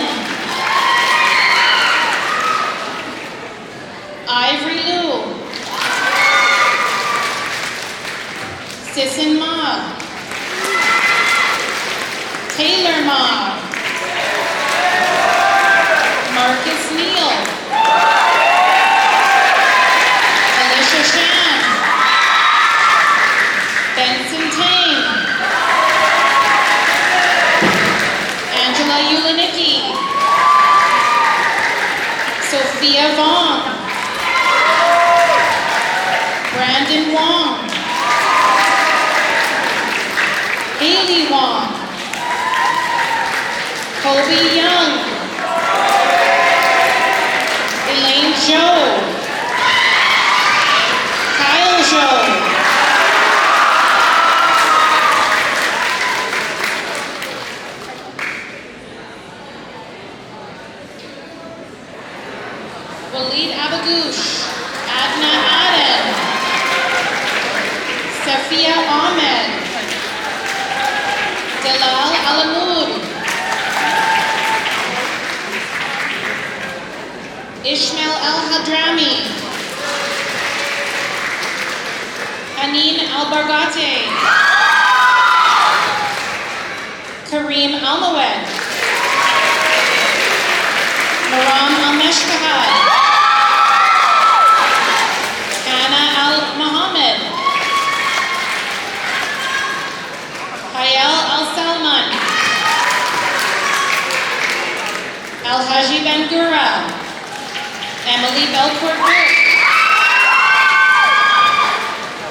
Ivory Liu, Sisson Ma, Taylor Ma, Marcus Neal, Alicia Shan, Benson Tang, Angela Yulinicki, Sophia Vaughn, Brandon Wong, Haley Wong, Kobe Young, Elaine Zhou, Kyle Zhou, Walid Abagoush, Adna Aden, Safia Ahmed, Dalal Alamoud, Ishmael Al-Hadrami, Anin Al-Bargate, Kareem Almawed, Maram Al-Meshkahad, Anna Al-Muhammad, Alhaji Bangura, Emily Belcourt Burke,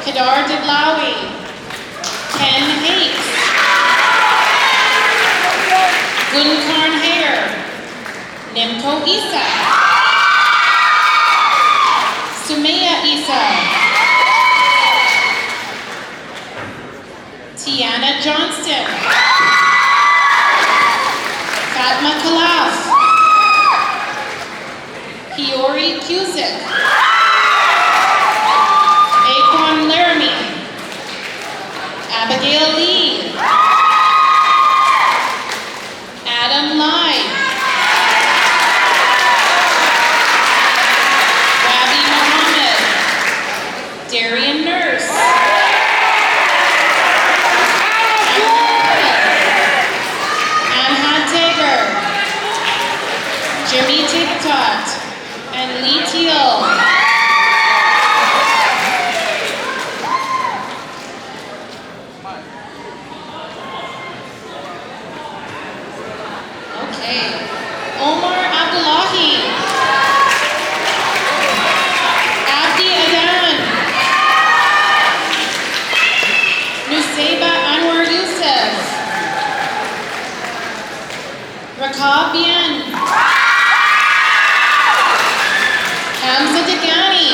Kedar Diblawi, Ken Hakes, Gunkarn Hare, Nimko Isa, Sumaya Isa, Tiana Johnston, Fatma Khalaf, Kiori Cusick, Aquan Laramie, Abigail Lee, Adam Lai, Rabi Muhammad, Darian Nurse, Anhad Tager, Jimmy TikTok, and Lee Teal. Okay. Omar Abdullahi, Abdi Adan, Nusaiba Anwar Youssef, Rakab Bien, Hamza Degani,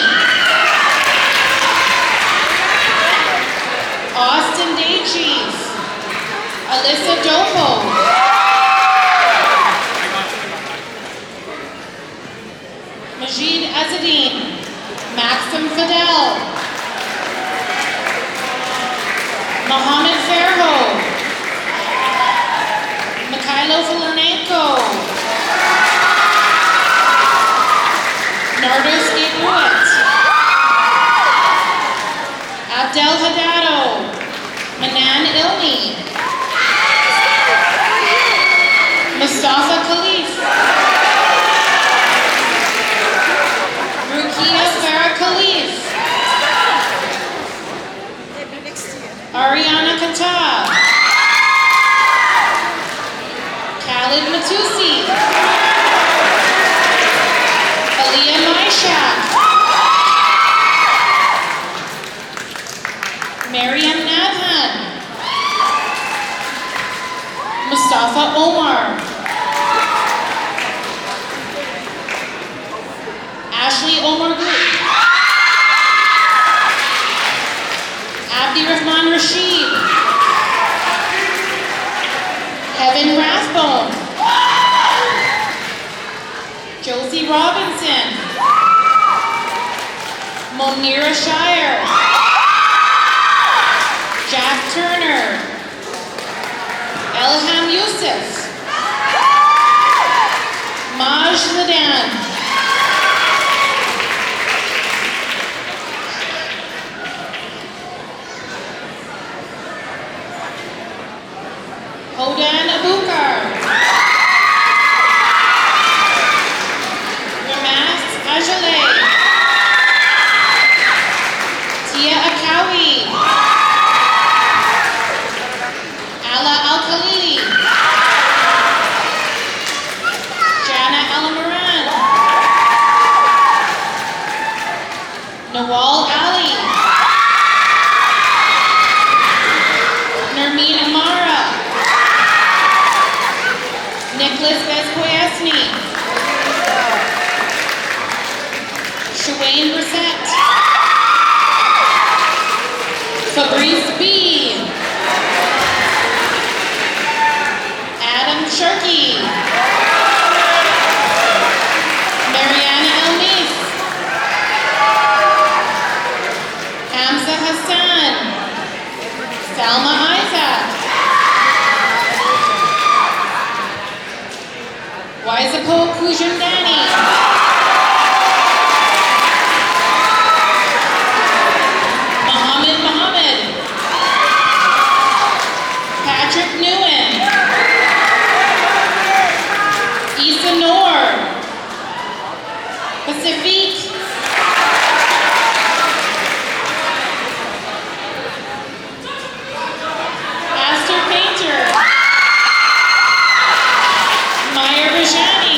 Austin Day Chief, Alyssa Dopo, Majid Azadine, Maxim Fidel, Mohammed Ferho, Mikhailo Filanenko, Nardos Gabruet, Abdel Haddado, Manan Ilmi, Mustafa Khalif, Rukia Farah Khalif, Ariana Kata, Khalid Matusi, Aliyah Maishak, Mariam Nadhan, Mustafa Omar, Ashley Omar Group, Abdi Rahman Rashid, Heaven Rathbone, Josie Robinson, Monira Shire, Jack Turner, Elham Yusuf, Maj Ladan, Hodan Abukar, Ramas Ajale, Tia Akawi, Ala Al-Khalili, Jana Al-Moran, Nawal Ali, Nermeen Amara, Nicholas Bezkoyasny, Shawayne Brissett, Fabrice B, Adam Sharkey, Mariana Elmis, Hamza Hassan, Salma Isaac, Waisapo Kujundani, Muhammad Muhammad, Patrick Newen, Issa Noor, Pacifique, Astor Painter, Maya Rajani,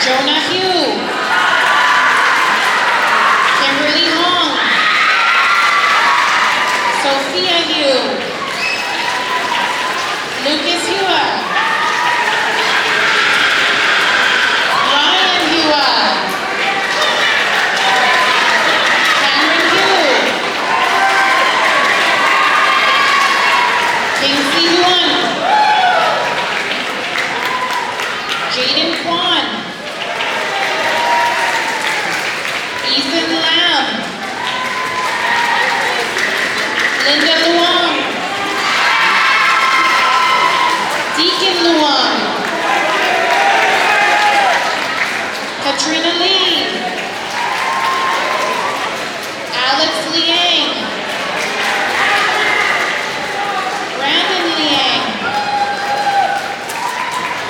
Jonah Hugh, Kimberly Hong, Sophia Hugh, Lucas Hua, Ryan Hua, Cameron Hugh, Kingsley Huan, Jaden Kwan, Ethan Lam, Linda Luong, Deacon Luong, Katrina Lee, Alex Liang, Brandon Liang,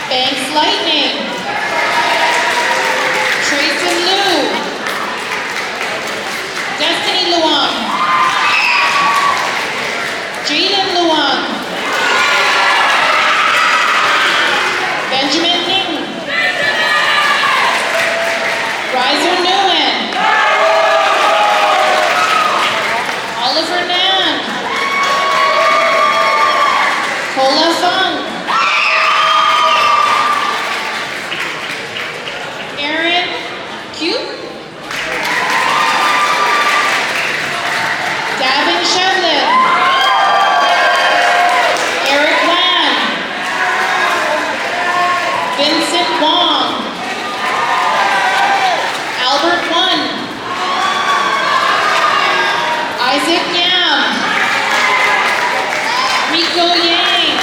Banks Lightning, Trayson Liu, Destiny Luong, Jaden Luong, Benjamin Ning, Riser Nguyen, Oliver Nan, Kola Fung, Aaron Cube, Davin Shevlin, Eric Wan, Vincent Wong, Albert Wan, Isaac Yam, Rico Yang,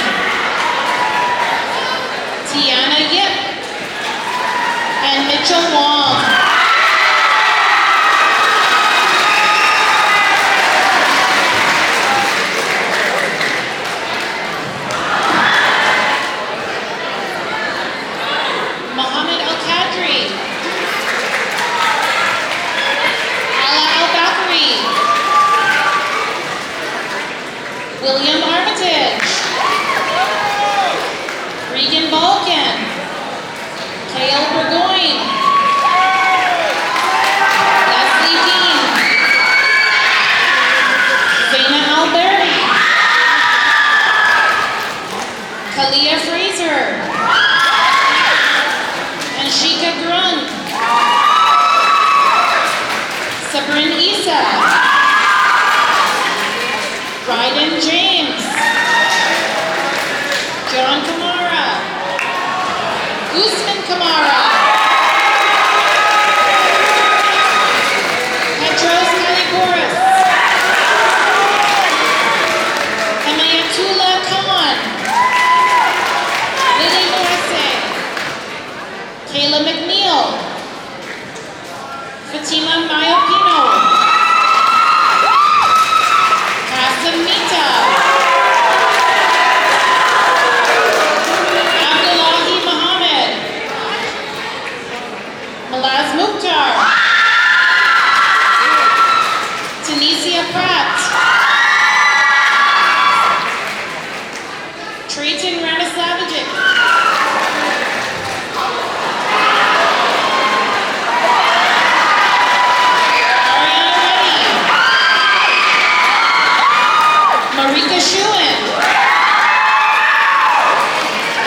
Tiana Yip, and Mitchell Wong. Mohammed Al-Kadri, Ala Al-Bakri, William Armitage, Regan Balkan, Kale Burgoyne, Leslie Dean, Zaina Alberti, Kalia Fraser, and Shika Grun, Sabrin Isa, Ryden James, John Kamara, Usman Kamara, Petros Kalibouris, Himayatullah Khan, Lily Morse, Kayla McNeil, Fatima Mayopino, Hassan Mita, Abdullahi Muhammad, Malaz Mukhtar, Tunisia Pratt, Trayton Ranaslavovic, Ariana Reddy, Marika Schuin,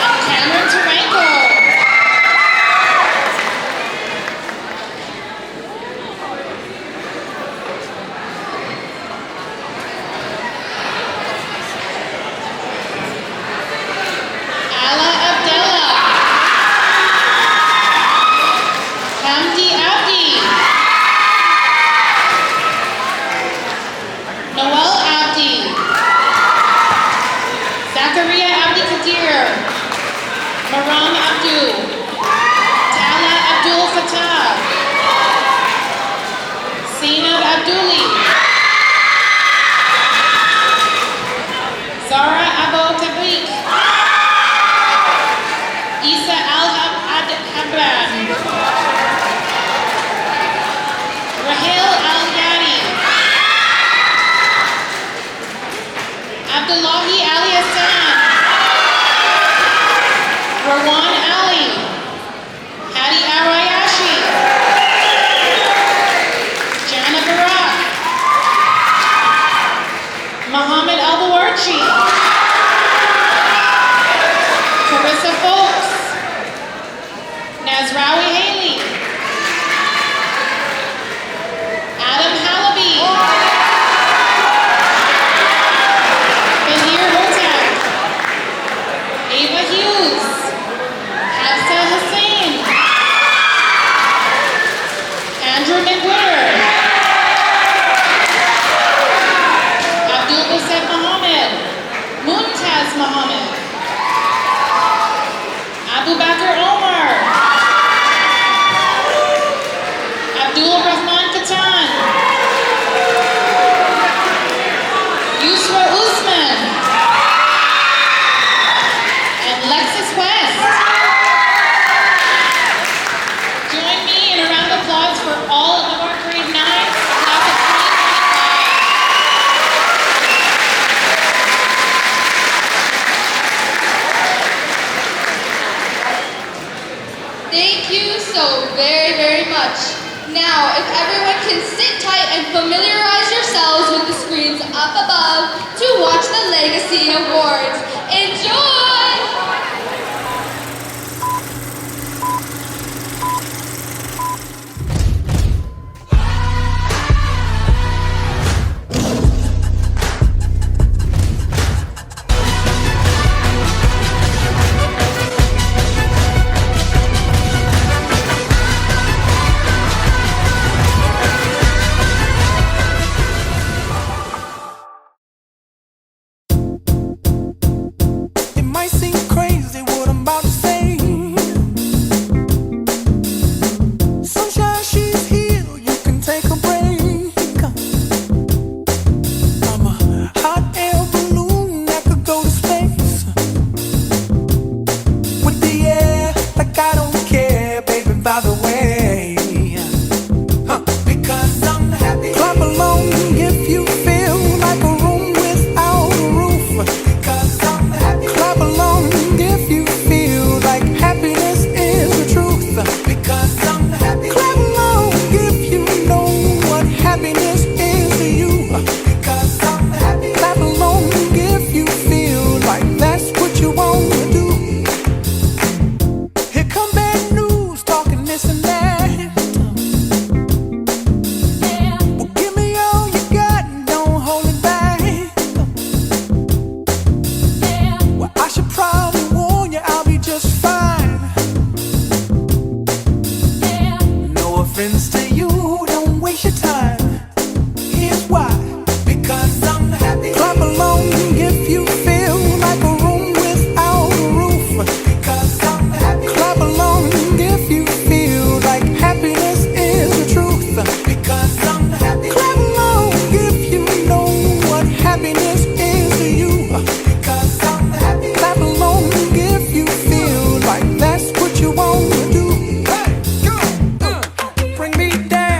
and Cameron Taranko. Ala Abdallah, Hamdi Abdi, Noel Abdi, Zakaria Abdi Kadir, Maram Abdul, Tala Abdul Fattah, Zainab Abduli, Zara Abo Tabik, Isa Al-Habran, Rahel Al-Yadi, Abdullahi Ali Hassan, Rawan Ali, Hadi Arai Archie. Carissa Folks. Nazrawi Haley. Adam Hallaby. Bahir Hotak. Ava Hughes. Hafsa Hussain. Andrew McWhirter. Abdul Baset Mohammed. Mumtaz Mohammed. Abu Bakr Omar. Abdul Rahman Katan. Yusra Usman. And Lexus West. Join me in a round of applause for all of our grade 9 class of 2025. Thank you so very, very much. Now, if everyone can sit tight and familiarize yourselves with the screens up above to watch the Legacy Awards. Enjoy! It might seem crazy what I'm about to say. Sunshine, she's here, you can take a break. I'm a hot air balloon that could go to space. With the air, like I don't care, baby, by the way. Because I'm happy. Clap along if you feel like a room without a roof. Because I'm happy. Clap along if you feel like happiness is the truth. Because I'm happy. Clap along if you know what happiness is to you. Because I'm happy. Clap along if you feel like that's what you want to do. Here come bad news, talking this and that. Well, give me all you got and don't hold it back. Well, I should probably warn you, I'll be just fine. No offense to you, don't waste your time. Here's why. Because I'm happy. Clap along if you feel like a room without a roof. Because I'm happy. Clap along if you feel like happiness is the truth. Because I'm happy. Clap along if you know what happiness is to you. Because I'm happy. Clap along if you feel like that's what you want to do. Hey, go, bring me down.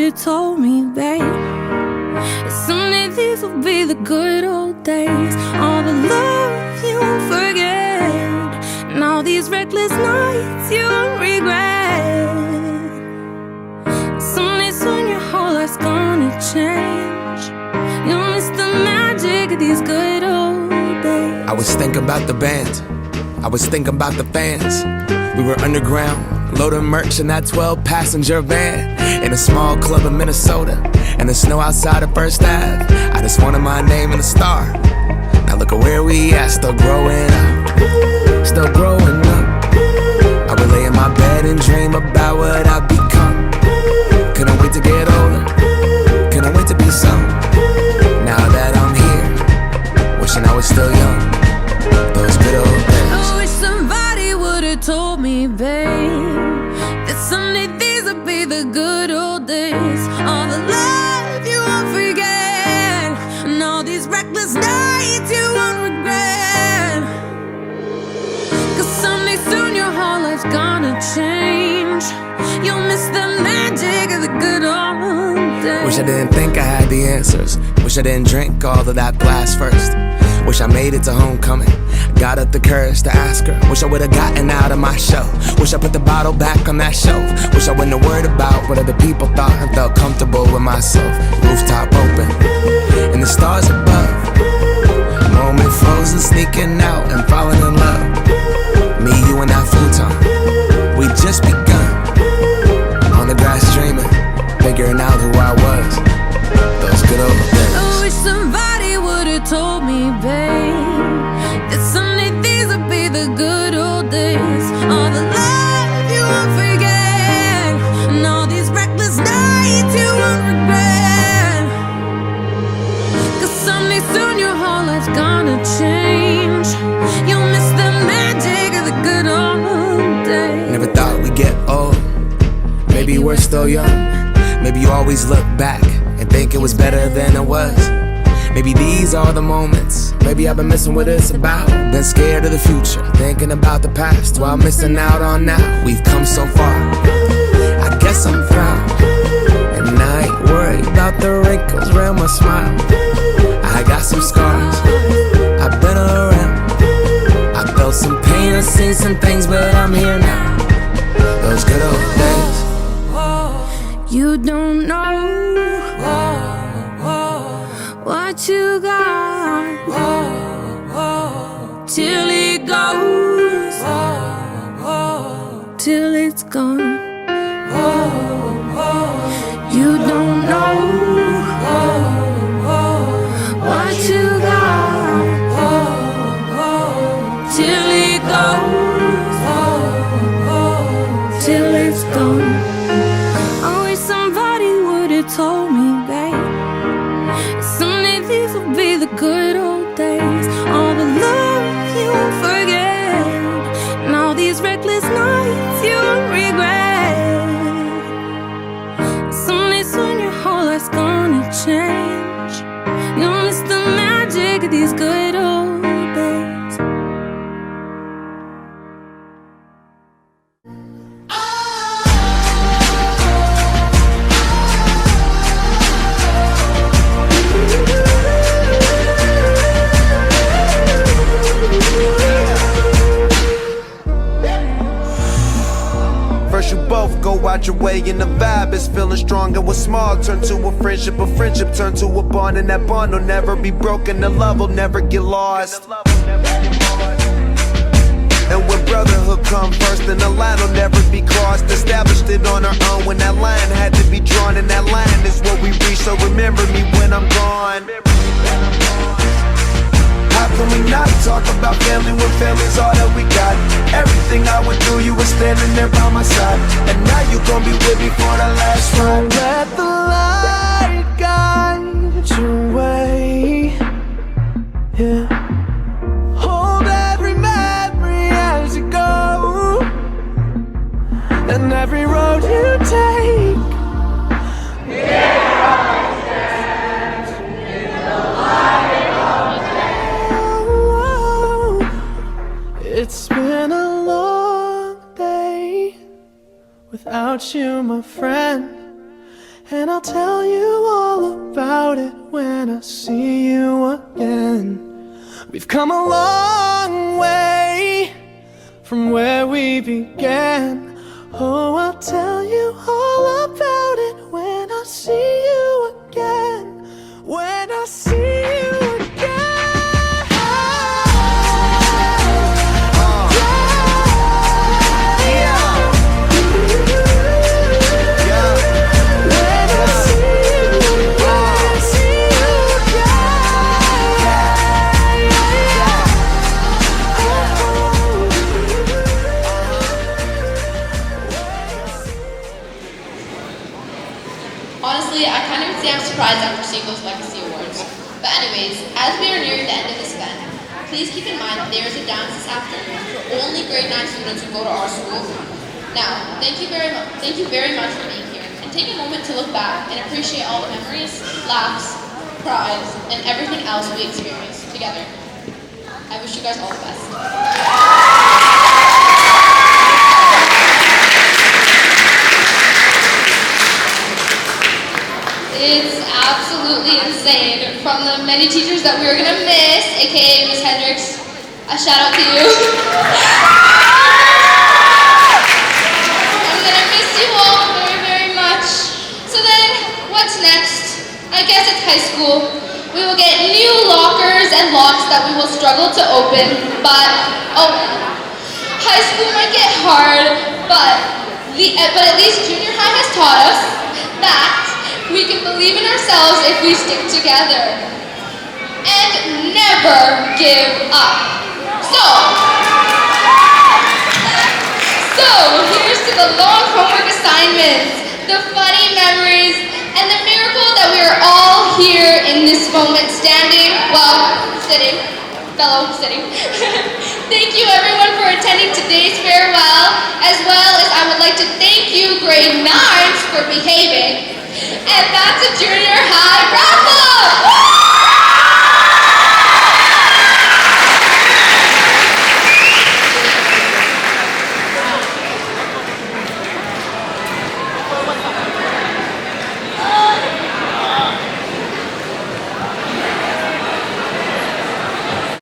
have told me, babe, that someday these will be the good old days. All the love you won't forget, and all these reckless nights you won't regret. Someday soon your whole life's gonna change. You'll miss the magic of these good old days. I was thinking about the band, I was thinking about the fans. We were underground, loading merch in that 12-passenger van, in a small club in Minnesota, and the snow outside of First Ave. I just wanted my name and a star. Now look at where we at, still growing up, still growing up. I would lay in my bed and dream about what I've become. Couldn't wait to get older, couldn't wait to be some. Now that I'm here, wishing I was still young. Those good old days. I wish somebody would've told me, babe, that someday these would be the good old days. All the love you won't forget, and all these reckless nights you won't regret. Cause someday soon your whole life's gonna change. You'll miss the magic of the good old days. Wish I didn't think I had the answers. Wish I didn't drink all of that glass first. Wish I made it to homecoming, got up the courage to ask her. Wish I would've gotten out of my shell. Wish I put the bottle back on that shelf. Wish I wouldn't have worried about what other people thought and felt comfortable with myself. Rooftop open, and the stars above. Moment frozen, sneaking out and falling in love. Me, you, and that futon, we just begun. On the grass dreaming, figuring out who I was. Those good old days. I wish somebody would've told me, babe, that someday these would be the good old days. All the love you won't forget, and all these reckless nights you won't regret. Cause someday soon your whole life's gonna change. You'll miss the magic of the good old days. Never thought we'd get old. Maybe we're still young. Maybe you always look back and think it was better than it was. Maybe these are the moments. Maybe I've been missing what it's about. Been scared of the future, thinking about the past while missing out on now. We've come so far, I guess I'm proud. And I ain't worried about the wrinkles around my smile. I got some scars, I've been around. I felt some pain, I've seen some things, but I'm here now. Those good old days. You don't know what you got till it goes, till it's gone. You don't know what you got till it goes, till it's gone. I wish somebody would've told me, babe, someday these will be the good old days. All the love you won't forget, and all these reckless nights you won't regret. Someday soon your whole life's gonna change. You'll miss the magic of these good old days. First you both go out your way and the vibe is feeling strong. And what's small turn to a friendship turn to a bond. And that bond will never be broken, the love will never get lost. And when brotherhood come first, then the line will never be crossed. Established it on our own when that line had to be drawn. And that line is what we reach, so remember me when I'm gone. How can we not talk about family when family's all that we got? Everything I went through, you were standing there by my side. And now you gon' be with me for the last ride. So let the light guide your way. Yeah. Hold every memory as you go, and every road you take. It's been a long day without you, my friend. And I'll tell you all about it when I see you again. We've come a long way from where we began. Oh, I'll tell you all about it when I see you again. When I see you again. Honestly, I can't even say I'm surprised after seeing those legacy awards. But anyways, as we are nearing the end of this event, please keep in mind that there is a dance this afternoon for only grade 9 students who go to our school. Now, thank you very much for being here, and take a moment to look back and appreciate all the memories, laughs, cries, and everything else we experienced together. I wish you guys all the best. It's absolutely insane. From the many teachers that we are gonna miss, aka Miss Hendricks, a shout out to you. I'm gonna miss you all very, very much. So then, what's next? I guess it's high school. We will get new lockers and locks that we will struggle to open, but high school might get hard, but at least junior high has taught us that we can believe in ourselves if we stick together and never give up. So here's to the long homework assignments, the funny memories, and the miracle that we are all here in this moment standing, sitting. Thank you everyone for attending today's farewell, as well as I would like to thank you grade 9s for behaving. And that's a junior high wrap-up!